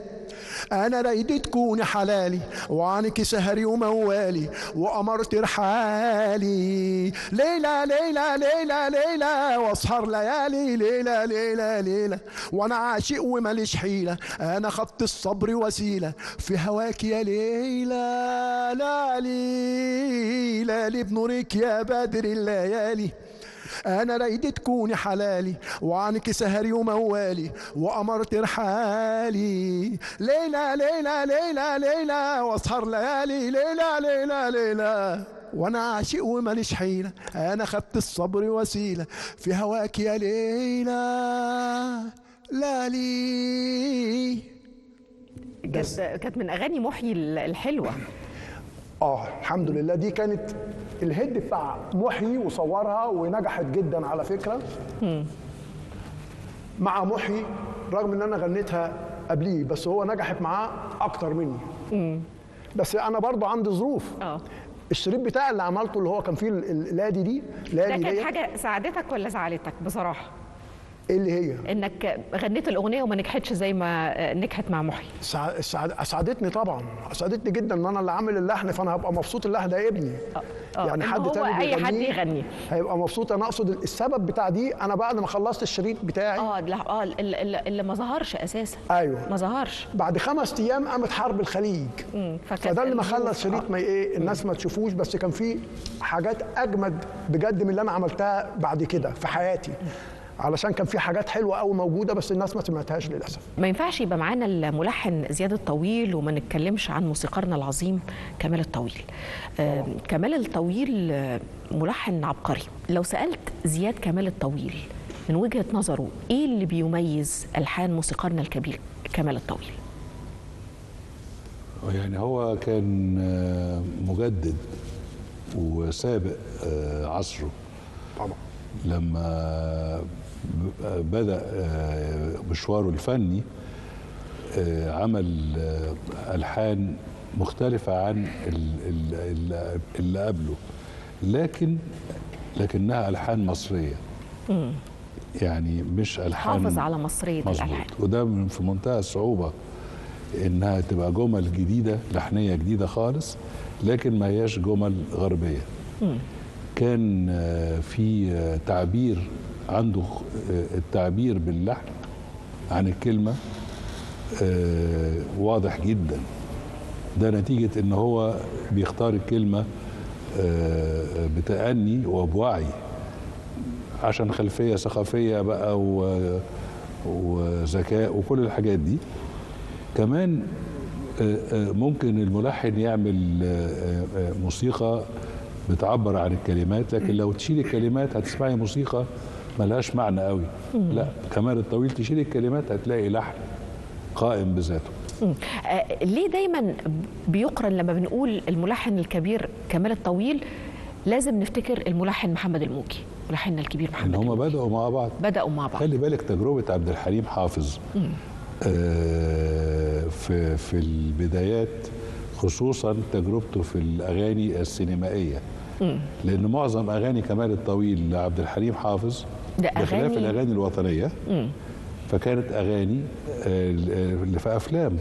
أنا رايدي تكوني حلالي وعنك سهري وموالي وقمر ترحالي. ليلة ليلة ليلة ليلة واسهر ليالي، ليلة ليلة ليلة وأنا عاشق وماليش حيلة، أنا خط الصبر وسيلة في هواك يا ليلة. لالي لالي بنورك يا بدر الليالي، أنا رايدي تكوني حلالي وعنك سهري وموالي وقمر ترحالي. ليلة ليلة ليلة ليلة واسهر ليالي، ليلة ليلة ليلة وأنا عاشق وماليش حيلة، أنا خدت الصبر وسيلة في هواك يا ليلة. لالي كانت من أغاني محيي الحلوة. الحمد لله دي كانت الهيد بتاع محيي وصورها ونجحت جدا على فكره مع محيي، رغم ان انا غنيتها قبليه بس هو نجحت معاه اكتر مني. بس انا برضو عندي ظروف. الشريط بتاعي اللي عملته اللي هو كان فيه الادي دي ده كانت حاجه ساعدتك ولا زعلتك بصراحه؟ ايه اللي هي؟ انك غنيت الاغنيه وما نجحتش زي ما نجحت مع محيي. اسعدتني طبعا، اسعدتني جدا ان انا اللي عامل اللحن، فانا هبقى مبسوط. اللحن ده ابني يعني حد تاني اي حد يغني هيبقى مبسوط. انا اقصد السبب بتاع دي، انا بعد ما خلصت الشريط بتاعي اللي ما ظهرش اساسا. ايوه ما ظهرش بعد 5 ايام قامت حرب الخليج، فده اللي ما خلى الشريط ما ايه الناس ما تشوفوش. بس كان في حاجات اجمد بجد من اللي انا عملتها بعد كده في حياتي، علشان كان في حاجات حلوه قوي موجوده بس الناس ما سمعتهاش للاسف. ما ينفعش يبقى معانا الملحن زياد الطويل وما نتكلمش عن موسيقارنا العظيم كمال الطويل. كمال الطويل ملحن عبقري. لو سالت زياد كمال الطويل من وجهه نظره ايه اللي بيميز الحان موسيقارنا الكبير كمال الطويل؟ يعني هو كان مجدد وسابق عصره طبعا. لما بدأ مشواره الفني عمل ألحان مختلفة عن اللي قبله، لكنها ألحان مصرية. يعني مش ألحان، حافظ على مصرية مظبوط. الألحان. وده في منتهى الصعوبة إنها تبقى جمل جديدة لحنية جديدة خالص، لكن ما هياش جمل غربية. كان في تعبير عنده، التعبير باللحن عن الكلمة واضح جدا. ده نتيجة إن هو بيختار الكلمة بتأني وبوعي، عشان خلفية ثقافية بقى وذكاء وكل الحاجات دي. كمان ممكن الملحن يعمل موسيقى بتعبر عن الكلمات، لكن لو تشيل الكلمات هتسمعي موسيقى ملهاش معنى قوي. لا، كمال الطويل تشيل الكلمات هتلاقي لحن قائم بذاته. ليه دايما بيقرن لما بنقول الملحن الكبير كمال الطويل لازم نفتكر الملحن محمد الموجي، ملحننا الكبير محمد ان هم الموجي؟ بدأوا مع بعض. خلي بالك تجربة عبد الحليم حافظ في البدايات، خصوصا تجربته في الأغاني السينمائية، لأن معظم أغاني كمال الطويل لعبد الحليم حافظ بخلاف الأغاني الوطنية، فكانت أغاني اللي في أفلام.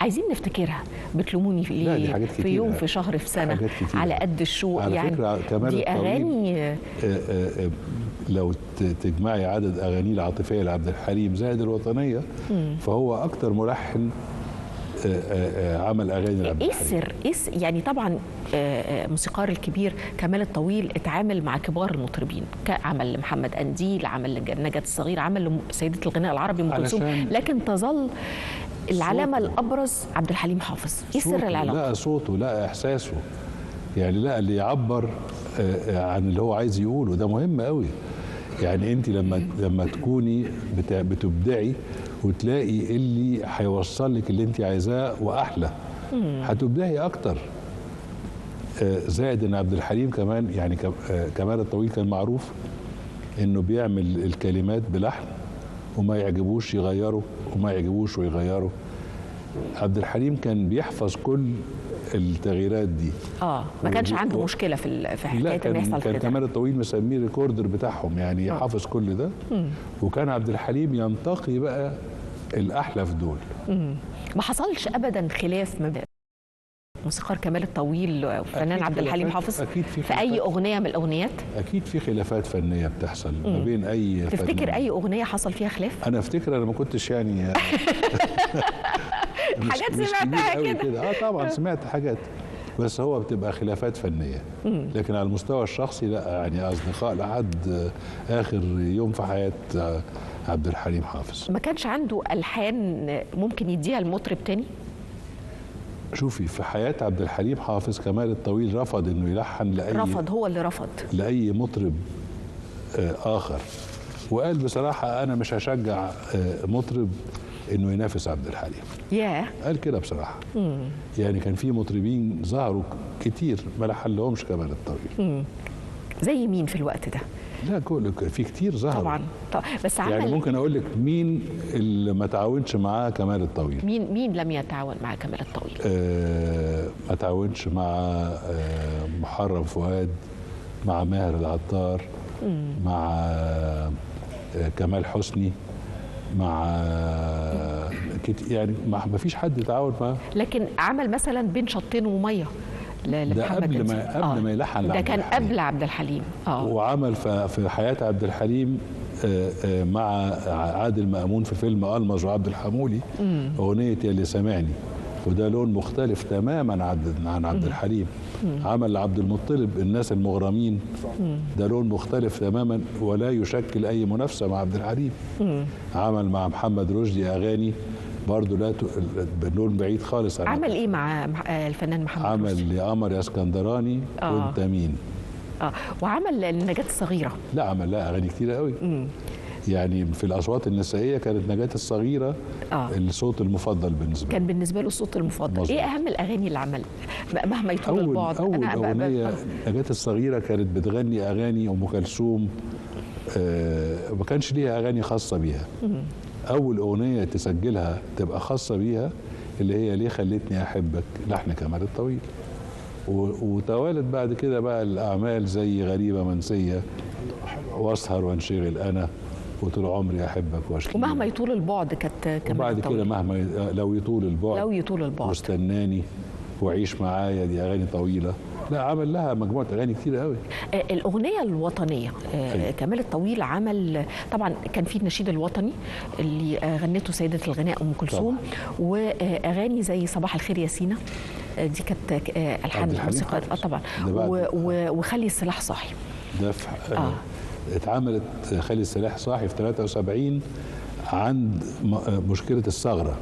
عايزين نفتكرها. بتلوموني في ايه؟ في يوم، في شهر، في سنة، على قد الشوق. على يعني فكرة كمال دي أغاني لو تجمعي عدد أغانيه العاطفية لعبد الحليم زائد الوطنية، فهو أكتر ملحن عمل أغاني لعبد الحليم. إيه السر؟ يعني طبعا موسيقار الكبير كمال الطويل اتعامل مع كبار المطربين، عمل لمحمد قنديل، عمل لنجاة الصغير، عمل لسيدة الغناء العربي أم كلثوم، لكن تظل العلامة الأبرز عبد الحليم حافظ. إيه سر العلاقة؟ لا صوته، لا إحساسه، يعني لا اللي يعبر عن اللي هو عايز يقوله، ده مهم قوي. يعني أنت لما تكوني بتبدعي وتلاقي اللي هيوصل لك اللي أنت عايزاه وأحلى، هتبدعي أكتر. زائد إن عبد الحليم كمان، يعني كمال الطويل كان معروف إنه بيعمل الكلمات بلحن وما يعجبوش يغيره وما يعجبوش ويغيره. عبد الحليم كان بيحفظ كل التغييرات دي. ما كانش عنده مشكله في حكايه ان يحصل كده. كان كمال الطويل مسميه ريكوردر بتاعهم، يعني حافظ كل ده. وكان عبد الحليم ينتقي بقى الاحلى في دول. ما حصلش ابدا خلاف ما بين موسيقار كمال الطويل وفنان عبد الحليم حافظ في اي اغنيه من الاغنيات؟ اكيد في خلافات فنيه بتحصل ما بين اي تفتكر فنان. اي اغنيه حصل فيها خلاف؟ انا افتكر، انا ما كنتش يعني حاجات سمعتها كده. طبعا سمعت حاجات، بس هو بتبقى خلافات فنيه. لكن على المستوى الشخصي لا، يعني اصدقاء لحد اخر يوم في حياه عبد الحليم حافظ. ما كانش عنده الحان ممكن يديها المطرب تاني؟ شوفي، في حياة عبد الحليم حافظ كمال الطويل رفض انه يلحن هو اللي رفض لأي مطرب آخر، وقال بصراحة أنا مش هشجع مطرب انه ينافس عبد الحليم. قال كده بصراحة. يعني كان في مطربين ظهروا كتير ما لحنلهمش كمال الطويل. زي مين في الوقت ده؟ لا في كتير ظهروا طبعا. بس يعني ممكن اقول لك مين اللي ما تعاونش معاه كمال الطويل. مين لم يتعاون مع كمال الطويل؟ ما تعاونش مع محرم فؤاد، مع ماهر العطار، مع كمال حسني، مع يعني ما فيش حد تعاون معاه. لكن عمل مثلا بين شطين وميه ده قبل ما يلحن. ده كان قبل عبد الحليم. وعمل في حياة عبد الحليم مع عادل مأمون في فيلم ألمظ وعبد الحمولي أغنية يلي سامعني، وده لون مختلف تماما عن عبد الحليم. عمل لعبد المطلب الناس المغرمين، ده لون مختلف تماما ولا يشكل أي منافسة مع عبد الحليم. عمل مع محمد رشدي أغاني برضه لا بنقول بعيد خالص. عمل ايه مع الفنان محمد رشدي؟ عمل لقمر يا اسكندراني وانت مين. وعمل لنجاة الصغيرة. لا عمل لها اغاني كتيرة قوي. يعني في الاصوات النسائية كانت نجاة الصغيرة الصوت المفضل بالنسبة له. كان بالنسبة له الصوت المفضل. مظبوط. ايه اهم الاغاني اللي عملها مهما يطول البعد؟ اول اغنية نجاة الصغيرة كانت بتغني اغاني ام كلثوم، ما كانش ليها اغاني خاصة بيها. اول اغنيه تسجلها تبقى خاصه بيها اللي هي ليه خلتني احبك، لحن كمال الطويل. وتوالت بعد كده بقى الاعمال زي غريبه منسيه، واسهر وانشغل انا، وطول عمري احبك واشكي. ومهما يطول البعد كانت كمال وبعد الطويل. كده مهما لو يطول البعد، لو يطول البعد، واستناني، وعيش معايا، دي اغاني طويله. لا، عمل لها مجموعه اغاني كتير قوي. الاغنيه الوطنيه كمال الطويل عمل، طبعا كان في النشيد الوطني اللي غنته سيده الغناء ام كلثوم، واغاني زي صباح الخير يا سينا، دي كانت الحان موسيقى طبعا، وخلي السلاح صاحي. ده اتعملت خلي السلاح صاحي في 73 عند مشكله الثغره.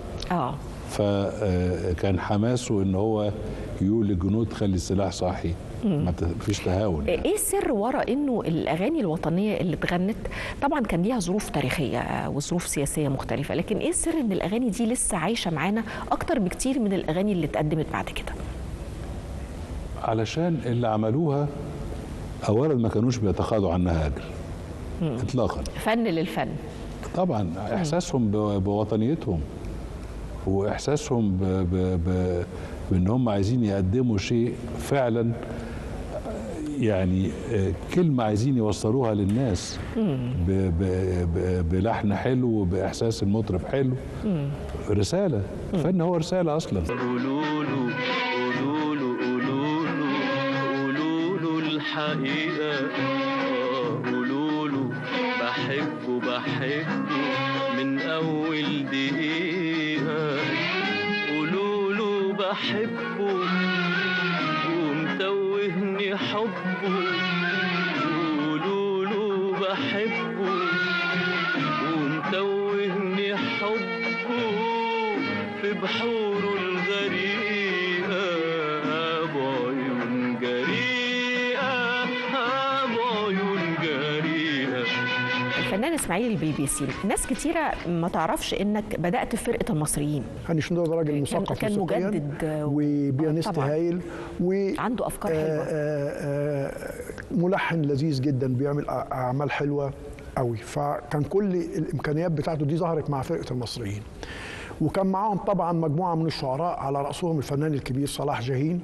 فكان حماسه ان هو يقول للجنود خلي السلاح صاحي، ما فيش تهاون. ايه السر ورا انه الاغاني الوطنيه اللي اتغنت، طبعا كان ليها ظروف تاريخيه وظروف سياسيه مختلفه، لكن ايه السر ان الاغاني دي لسه عايشه معانا اكتر بكتير من الاغاني اللي اتقدمت بعد كده؟ علشان اللي عملوها اولا ما كانوش بيتقاضوا عنها اجر اطلاقا. فن للفن طبعا. احساسهم بوطنيتهم، واحساسهم بان هم عايزين يقدموا شيء فعلا، يعني كلمه عايزين يوصلوها للناس بلحن حلو، باحساس المطرب حلو. رساله. فن هو رساله اصلا. قولوا له قولوا له قولوا له قولوا له الحقيقه، قولوا له بحبه بحبه من اول دقيقه، قولوا له بحبه ومتوهني حبه، قولوا له بحبه ومتوهني حبه في بحوره الغريقه، بعيون جريئه بعيون جريئه. الفنان اسماعيل البلبيسي، ناس كتيره ما تعرفش انك بدات في فرقه المصريين. هاني شنودة ده راجل مثقف كان مجدد وبيانيست هايل، وعنده افكار حلوه، ملحن لذيذ جدا، بيعمل اعمال حلوه قوي. فكان كل الامكانيات بتاعته دي ظهرت مع فرقه المصريين، وكان معاهم طبعا مجموعه من الشعراء على راسهم الفنان الكبير صلاح جاهين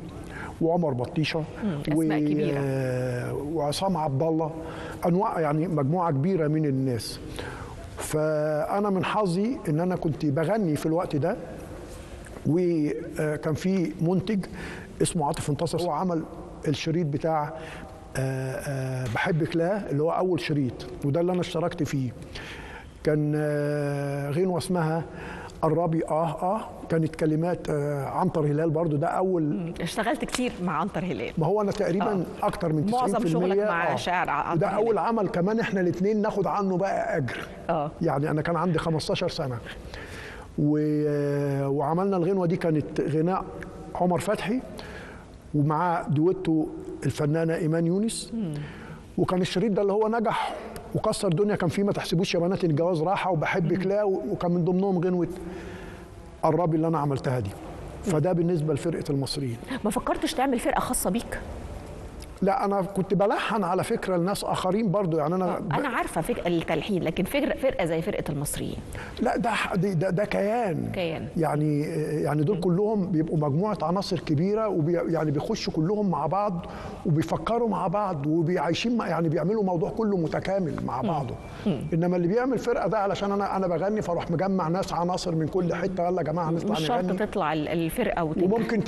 وعمر بطيشه وعصام عبد الله، انواع يعني مجموعه كبيره من الناس. فانا من حظي ان انا كنت بغني في الوقت ده، وكان في منتج اسمه عاطف انتصر، هو عمل الشريط بتاع بحبك لا، اللي هو اول شريط، وده اللي انا اشتركت فيه. كان غنوه اسمها قربي كانت كلمات عنتر هلال، برضو ده اول. اشتغلت كتير مع عنتر هلال. ما هو انا تقريبا اكتر من 90% معظم شغلك مع شاعر عنتر وده هلال. اول عمل كمان احنا الاثنين ناخد عنه بقى اجر. يعني انا كان عندي 15 سنه وعملنا الغنوه دي، كانت غناء عمر فتحي ومعاه دويتو الفنانه ايمان يونس. وكان الشريط ده اللي هو نجح وكسر الدنيا، كان فيه ما تحسبوش يا بنات الجواز راحه وبحبك لا، وكان من ضمنهم غنوه قربي اللي انا عملتها دي. فده بالنسبه لفرقه المصريين. ما فكرتش تعمل فرقه خاصه بيك؟ لا، انا كنت بلحن على فكره لناس اخرين برضو، يعني انا عارفه التلحين، لكن فرقه زي فرقه المصريين لا، ده كيان يعني دول كلهم بيبقوا مجموعه عناصر كبيره، يعني بيخشوا كلهم مع بعض وبيفكروا مع بعض وبيعيشين يعني بيعملوا موضوع كله متكامل مع بعضه. انما اللي بيعمل فرقه ده علشان انا بغني فاروح مجمع ناس عناصر من كل حته، يلا يا جماعه نطلع نغني. مش شرط تطلع الفرقه وممكن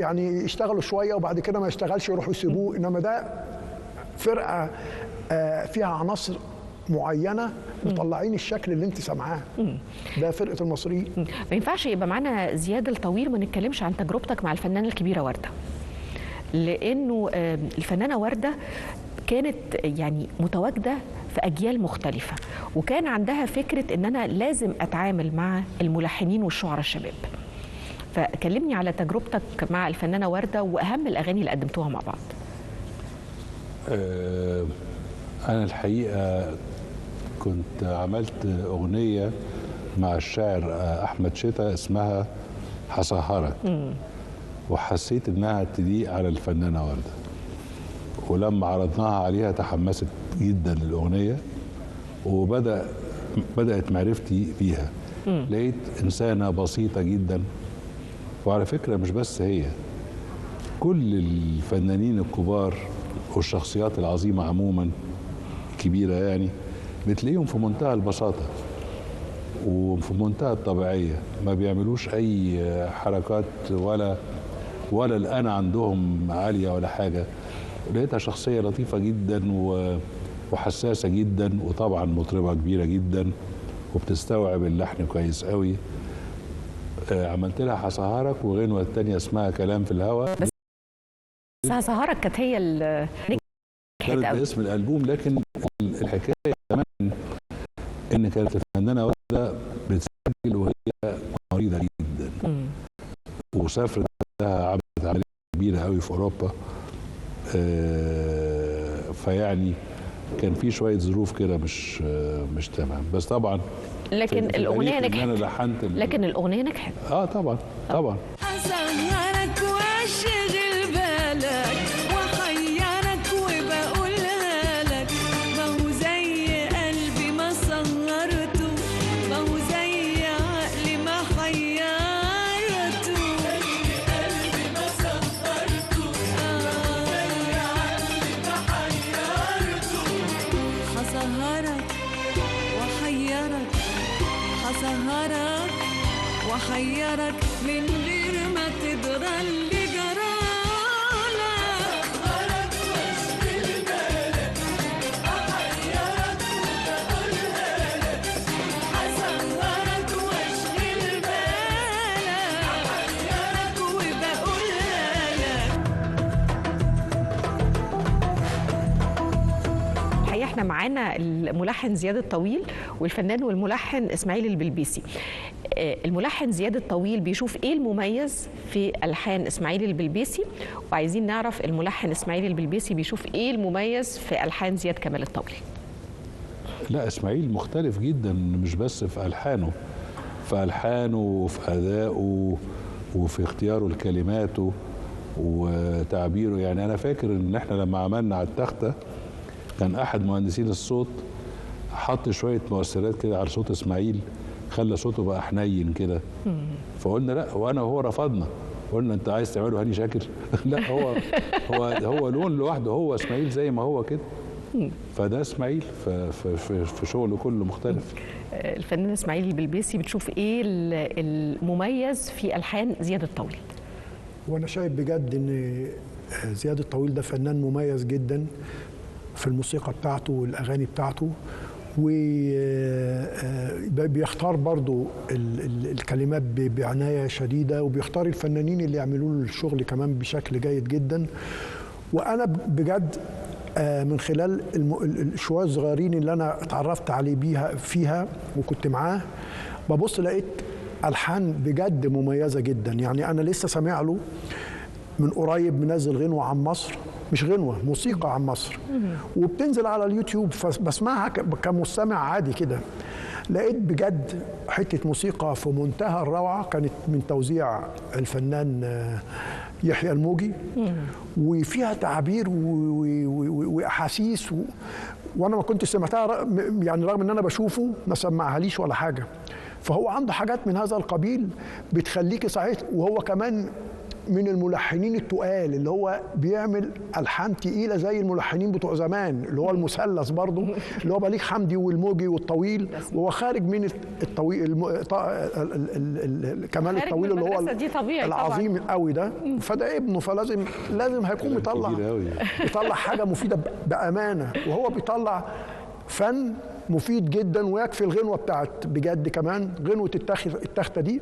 يعني يشتغلوا شويه وبعد كده ما يشتغلش يروحوا يسيبوه. انما ده فرقه فيها عناصر معينه مطلعين الشكل اللي انت سامعاه. ده فرقه المصريين. ما ينفعش يبقى معانا زياد الطويل ما نتكلمش عن تجربتك مع الفنانه الكبيره ورده، لانه الفنانه ورده كانت يعني متواجده في اجيال مختلفه، وكان عندها فكره ان انا لازم اتعامل مع الملحنين والشعراء الشباب. فكلمني على تجربتك مع الفنانه ورده واهم الاغاني اللي قدمتوها مع بعض. أنا الحقيقة كنت عملت أغنية مع الشاعر أحمد شتا اسمها هسهرك، وحسيت إنها تليق على الفنانة وردة، ولما عرضناها عليها تحمست جدا للأغنية، وبدأ بدأت معرفتي بيها. لقيت إنسانة بسيطة جدا. وعلى فكرة مش بس هي، كل الفنانين الكبار والشخصيات العظيمة عموما كبيرة يعني بتلاقيهم في منتهى البساطة وفي منتهى الطبيعية، ما بيعملوش أي حركات ولا الأنا عندهم عالية ولا حاجة. لقيتها شخصية لطيفة جدا وحساسة جدا، وطبعا مطربة كبيرة جدا وبتستوعب اللحن كويس قوي. عملت لها هسهرك، وغنوة التانية اسمها كلام في الهوى. بس هسهرك كانت هي كانت باسم الألبوم، لكن الحكاية كمان إن كانت الفنانة واحدة بتسجل وهي مريضة جدا، وسافرت لها عملت عملية كبيرة قوي في أوروبا. فيعني كان في شوية ظروف كده مش تمام، بس طبعا لكن الأغنية نجحت. لكن الأغنية نجحت. طبعا طبعا. أسهرك وأشغل بالك وأحيرك وبقولها لك، ما هو زي قلبي ما سهرته، ما هو زي عقلي ما حيرته، قلبي ما سهرته، زي عقلي ما حيرته. هسهرك وأحيرك، هسهرك وحيرك من غير ما تدرى اللي جرالك. أسهرك واشغل بالك، أحيرك وبقولها لك، أسهرك واشغل بالك، أحيرك وبقولها لك. الحقيقة احنا معانا الملحن زياد الطويل والفنان والملحن اسماعيل البلبيسي. الملحن زياد الطويل بيشوف ايه المميز في الحان اسماعيل البلبيسي، وعايزين نعرف الملحن اسماعيل البلبيسي بيشوف ايه المميز في الحان زياد كمال الطويل. لا، اسماعيل مختلف جدا، مش بس في ألحانه، وفي أدائه وفي اختياره لكلماته وتعبيره. يعني أنا فاكر إن احنا لما عملنا على التختة كان أحد مهندسين الصوت حط شوية مؤثرات كده على صوت اسماعيل، خلى صوته بقى حنين كده. فقلنا لا، وانا وهو رفضنا، قلنا انت عايز تعمله هاني شاكر؟ لا، هو لون لوحده، هو اسماعيل زي ما هو كده. فده اسماعيل في شغله كله مختلف. الفنان اسماعيل البلبيسي بتشوف ايه المميز في الحان زياد الطويل؟ وانا شايف بجد ان زياد الطويل ده فنان مميز جدا في الموسيقى بتاعته والاغاني بتاعته، وبيختار برضو الكلمات بعناية شديدة، وبيختار الفنانين اللي يعملوا له الشغل كمان بشكل جيد جدا. وأنا بجد من خلال الشوية الصغيرين اللي أنا اتعرفت عليه فيها وكنت معاه، ببص لقيت ألحان بجد مميزة جدا. يعني أنا لسه سامع له من قريب منزل غنوة عن مصر، مش غنوة، موسيقى عن مصر، وبتنزل على اليوتيوب، فبسمعها كمستمع عادي كده. لقيت بجد حتة موسيقى في منتهى الروعة، كانت من توزيع الفنان يحيى الموجي، وفيها تعابير وأحاسيس وأنا ما كنت سمعتها، يعني رغم إن أنا بشوفه ما سمعهاليش ولا حاجة. فهو عنده حاجات من هذا القبيل بتخليكي صحيح. وهو كمان من الملحنين التقال، اللي هو بيعمل ألحان تقيلة زي الملحنين بتوع زمان، اللي هو المثلث برضه، اللي هو بليغ حمدي والموجي والطويل، وهو خارج من الطويل كمال الطويل اللي هو العظيم القوي ده. فده ابنه، فلازم هيكون يطلع حاجة مفيدة بأمانة، وهو بيطلع فن مفيد جدا. ويكفي الغنوة بتاعت بجد كمان، غنوة التختة دي،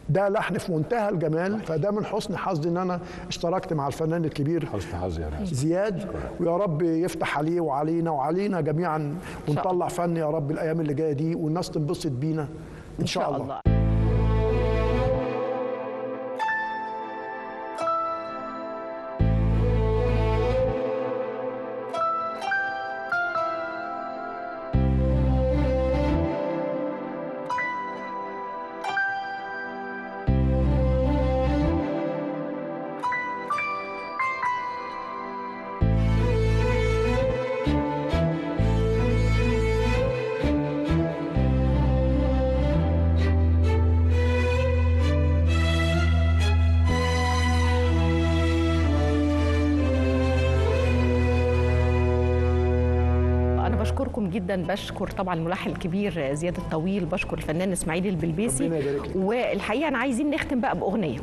ده لحن في منتهى الجمال. فده من حسن حظي ان انا اشتركت مع الفنان الكبير حسن حظ يعني زياد، ويا رب يفتح عليه وعلينا جميعا، ونطلع فن يا رب الايام اللي جايه دي، والناس تنبسط بينا ان شاء الله. بشكركم جدا، بشكر طبعا الملحن الكبير زياد الطويل، بشكر الفنان اسماعيل البلبيسي. ربنا يبارك لك. والحقيقه انا عايزين نختم بقى باغنيه.